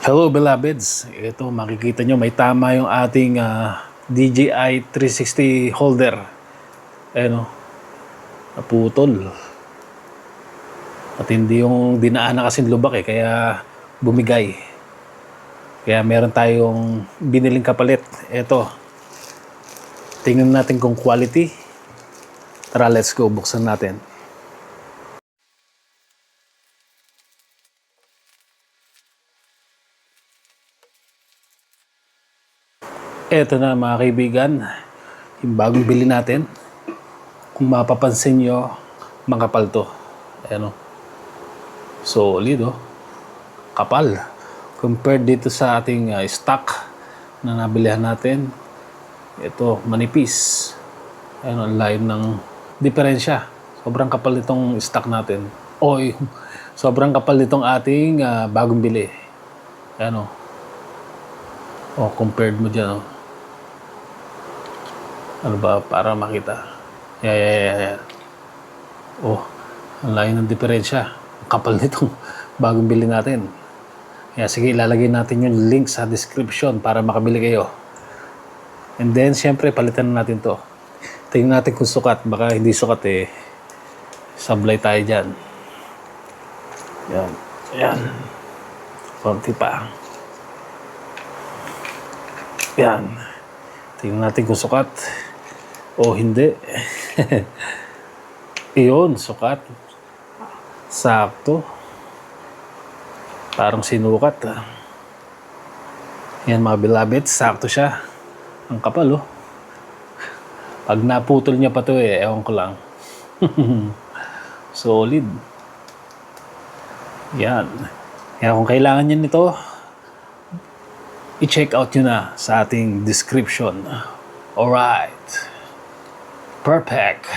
Hello beloveds, ito makikita nyo may tama yung ating DJI 360 holder. Ayan o, naputol. At hindi yung dinaan na kasing lubak kaya bumigay. Kaya meron tayong biniling kapalit. Ito, tingnan natin kung quality. Tara, let's go, buksan natin. Eto na mga kaibigan, yung bagong bili natin. Kung mapapansin nyo, makapal to. Ayan o. Solid o. Kapal. Compared dito sa ating stock na nabilihan natin, ito manipis. Ayan o, layo ng diferensya. Sobrang kapal nitong stock natin. O, sobrang kapal nitong ating bagong bili. Ayan o. O, compared mo dyan o. Ano ba, para makita. Yan. Oh, ang layo ng diferensya. Kapal nitong bagong bili natin. Kaya sige, ilalagay natin yung link sa description para makabili kayo. And then, syempre, palitan na natin to. Tingnan natin kung sukat. Baka hindi sukat sablay tayo dyan. Yan. Konti pa. Yan. Tingnan natin kung sukat. O hindi. Iyon, sukat. Sakto. Parang sinukat. Yan mga beloved, sakto siya. Ang kapal Pag naputol niya pa to ewan ko lang. Solid. Yan. Kaya kung kailangan niyo nito, i-check out nyo na sa ating description. Alright. Perfect.